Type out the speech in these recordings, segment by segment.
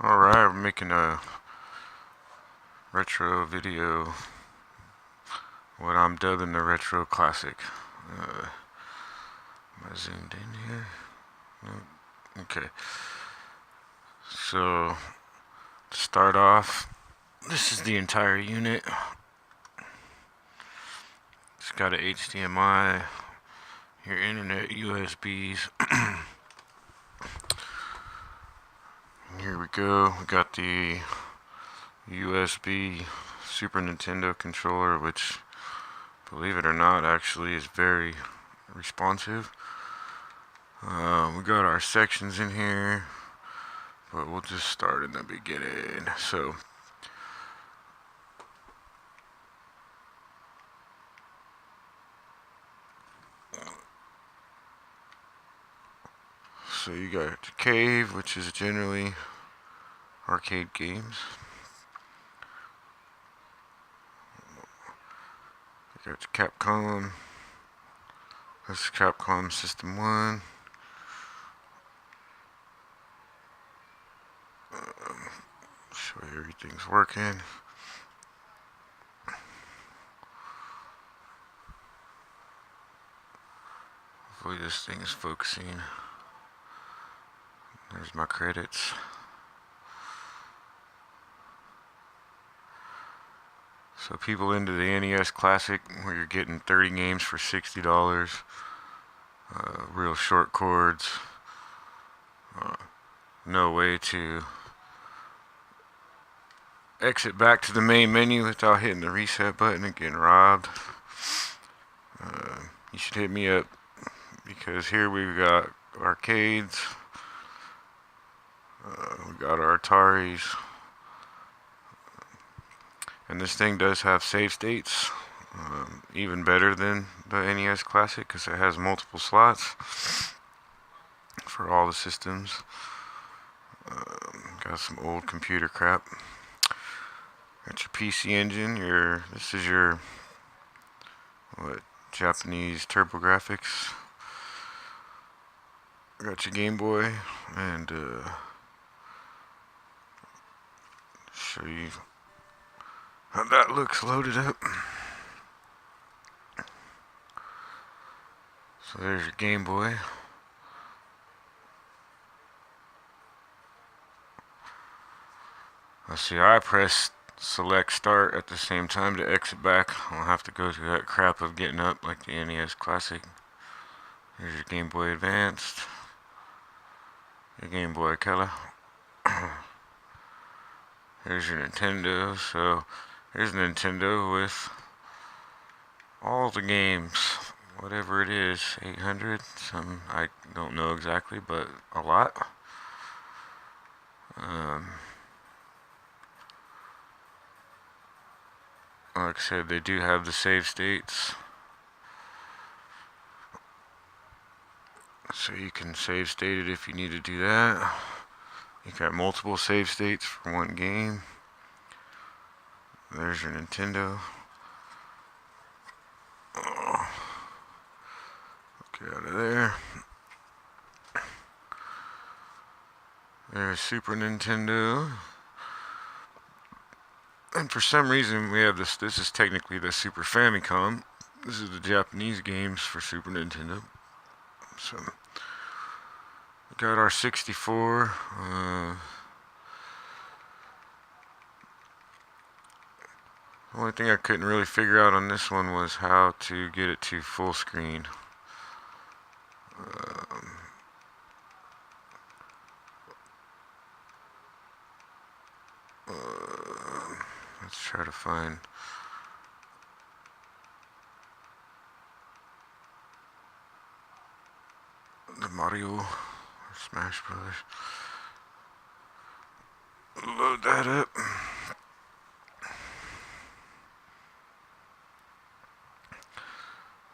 Alright, we're making a retro video, what I'm dubbing the retro classic. Am I zoomed in here? No. Okay. So, to start off, this is the entire unit. It's got a HDMI, your internet USBs. Here we go. We got the USB Super Nintendo controller, which, believe it or not, actually is very responsive. We got our sections in here, but we'll just start in the beginning. So you got your cave, which is generally arcade games. You got your Capcom. This is Capcom System 1. Show you everything's working. Hopefully this thing is focusing. There's my credits. So people into the NES Classic, where you're getting 30 games for $60, real short chords, no way to exit back to the main menu without hitting the reset button and getting robbed. You should hit me up, because here we've got arcades, we got our Ataris, and this thing does have save states, even better than the NES Classic, because it has multiple slots for all the systems. Got some old computer crap. Got your PC Engine. This is your Japanese TurboGrafx. Got your Game Boy, and show you how that looks loaded up. So there's your Game Boy. Let's see, I pressed select start at the same time to exit back. I'll have to go through that crap of getting up like the NES Classic. Here's your Game Boy Advanced, your Game Boy Color. Here's your Nintendo. So here's Nintendo with all the games, whatever it is, 800, some I don't know exactly, but a lot. Like I said, they do have the save states, so you can save state it if you need to do that. You got multiple save states for one game. There's your Nintendo. Get out of there. There's Super Nintendo. And for some reason we have this. This is technically the Super Famicom. This is the Japanese games for Super Nintendo. So we got our 64. The only thing I couldn't really figure out on this one was how to get it to full screen. Let's try to find the Mario or Smash Brothers. Load that up.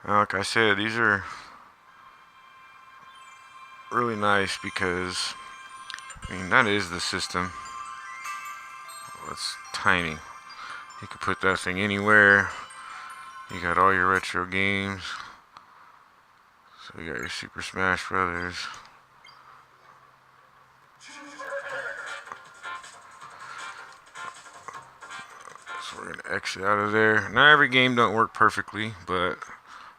Like I said, these are really nice because, I mean, that is the system. It's tiny. You can put that thing anywhere. You got all your retro games. So you got your Super Smash Brothers. So we're gonna exit out of there. Not every game don't work perfectly, but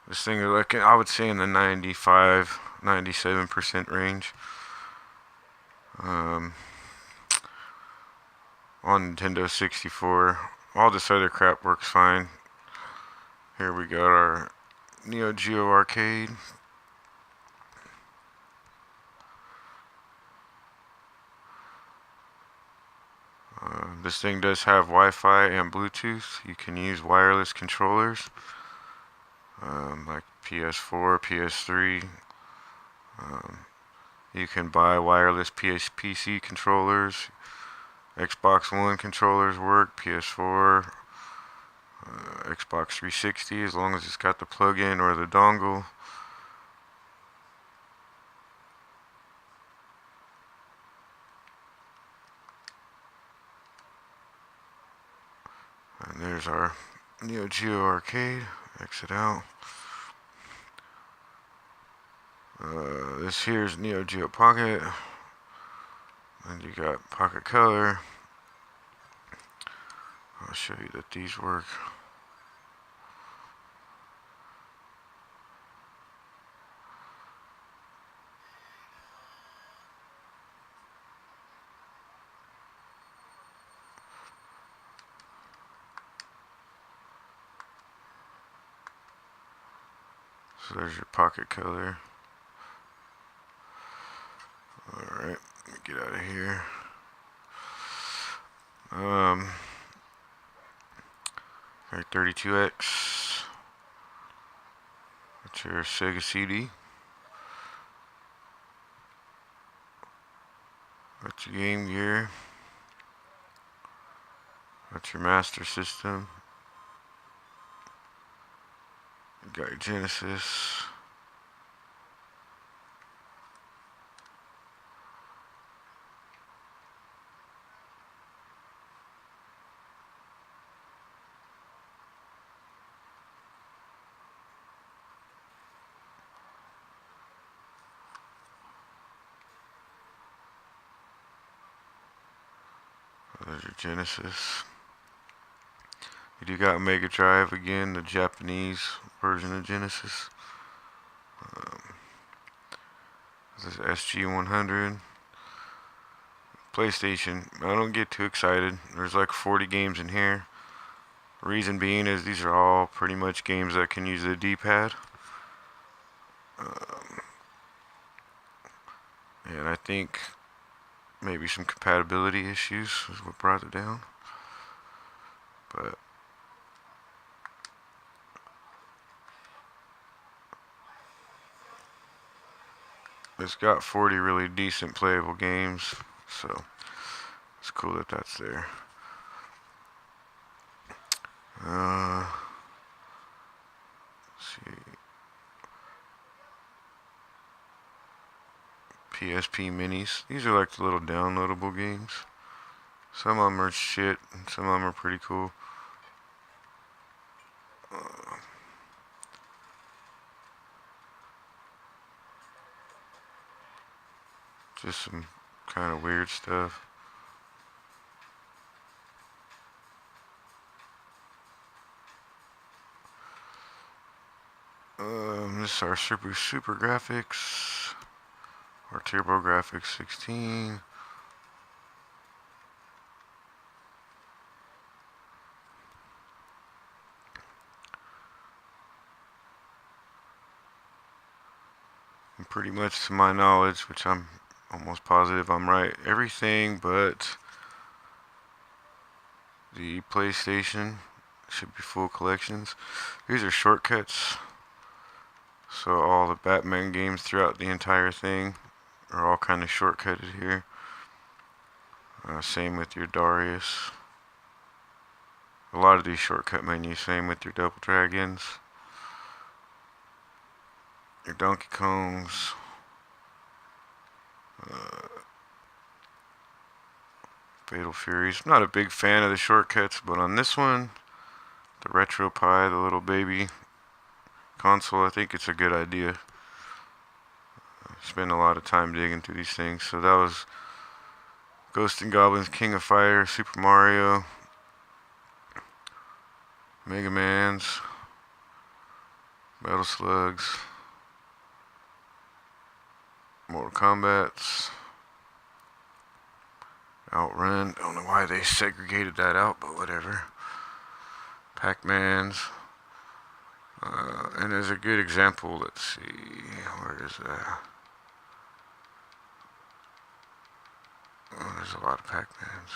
this thing is like, I would say in the 95, 97% range. On Nintendo 64, all this other crap works fine. Here we got our Neo Geo Arcade. This thing does have Wi-Fi and Bluetooth. You can use wireless controllers, like PS4, PS3. You can buy wireless PC controllers. Xbox One controllers work, PS4, Xbox 360, as long as it's got the plug-in or the dongle. And there's our Neo Geo Arcade. Exit out. This here's Neo Geo Pocket. And you got Pocket Color. I'll show you that these work. So there's your Pocket Color. Alright, let me get out of here. Right, 32X. That's your Sega CD. That's your Game Gear. That's your Master System. You got your Genesis. There's your Genesis. You do got Mega Drive again, the Japanese version of Genesis. This is SG-100. PlayStation. I don't get too excited. There's like 40 games in here. Reason being is these are all pretty much games that can use the D-pad. And I think maybe some compatibility issues is what brought it down. But it's got 40 really decent playable games, so it's cool that that's there. Let's see. PSP minis. These are like the little downloadable games. Some of them are shit, and some of them are pretty cool. Just some kind of weird stuff. This is our Super Graphics. Our Turbo Graphics 16. And pretty much to my knowledge, which I'm almost positive I'm right, everything but the PlayStation should be full collections. These are shortcuts. So all the Batman games throughout the entire thing are all kind of shortcutted here. Same with your Darius. A lot of these shortcut menus. Same with your Double Dragons. Your Donkey Kongs. Fatal Furies. I'm not a big fan of the shortcuts, but on this one, the Retro Pi, the little baby console, I think it's a good idea. Spend a lot of time digging through these things. So that was Ghosts and Goblins, King of Fire, Super Mario, Mega Mans, Metal Slugs, Mortal Kombats, Outrun. Don't know why they segregated that out, but whatever. Pac-Mans. And as a good example, let's see, where is that? Oh, there's a lot of Pac-Mans.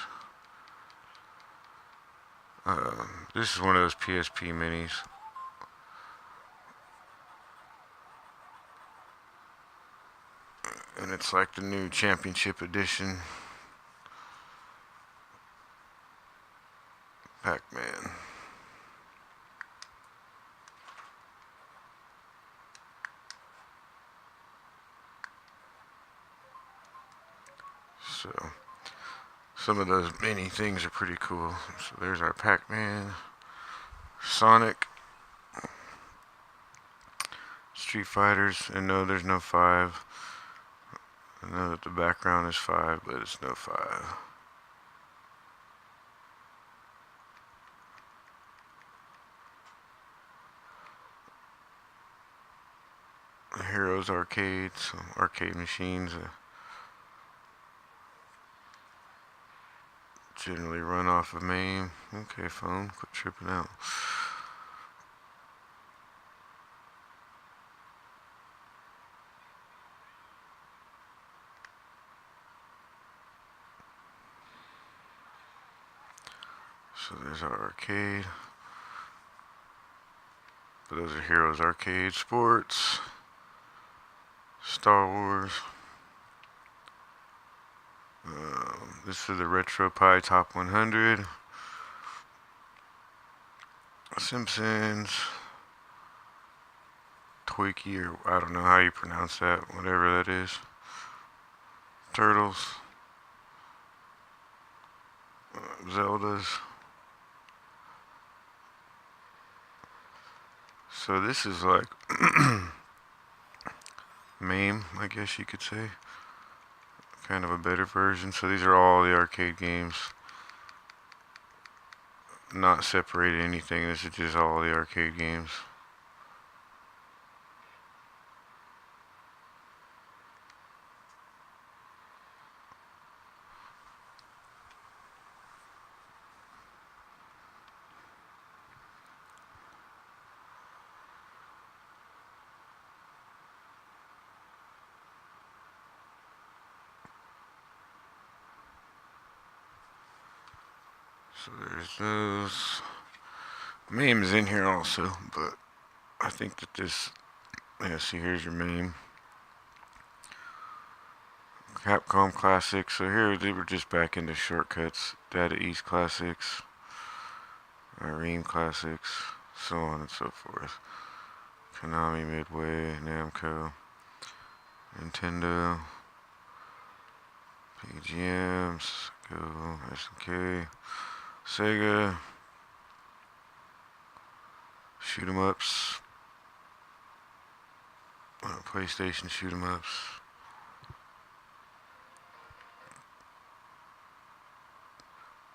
This is one of those PSP minis. And it's like the new championship edition. Pac-Man. So, some of those mini things are pretty cool. So there's our Pac-Man, Sonic, Street Fighters, and no, there's no 5. I know that the background is 5, but it's no 5. Heroes Arcade, some arcade machines. Generally run off of MAME. Okay, phone, quit tripping out. So there's our arcade. But those are Heroes Arcade, Sports, Star Wars. This is the RetroPie Top 100. Simpsons. Twiki, or I don't know how you pronounce that, whatever that is. Turtles. Zeldas. So this is like MAME, I guess you could say. Kind of a better version. So these are all the arcade games. Not separated anything. This is just all the arcade games. So there's those. MAME is in here also, but I think that this, yeah, see, here's your MAME. Capcom Classics. So here they were just back into shortcuts. Data East Classics, Irene Classics, so on and so forth. Konami, Midway, Namco, Nintendo, PGMs, Go, SNK, Sega, shoot 'em ups, PlayStation shoot 'em ups,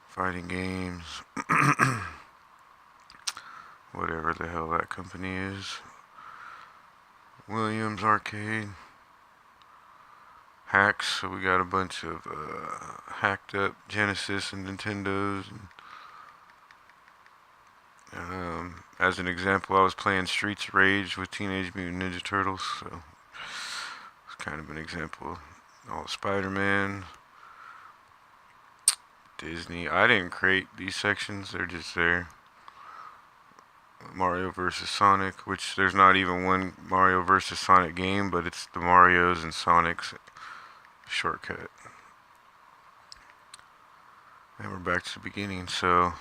fighting games, whatever the hell that company is. Williams Arcade, hacks. So we got a bunch of hacked up Genesis and Nintendos. As an example, I was playing Streets of Rage with Teenage Mutant Ninja Turtles, so it's kind of an example. All Spider-Man, Disney. I didn't create these sections; they're just there. Mario vs. Sonic, which there's not even one Mario vs. Sonic game, but it's the Marios and Sonics shortcut. And we're back to the beginning, so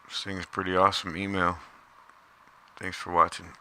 this thing is pretty awesome. Email. Thanks for watching.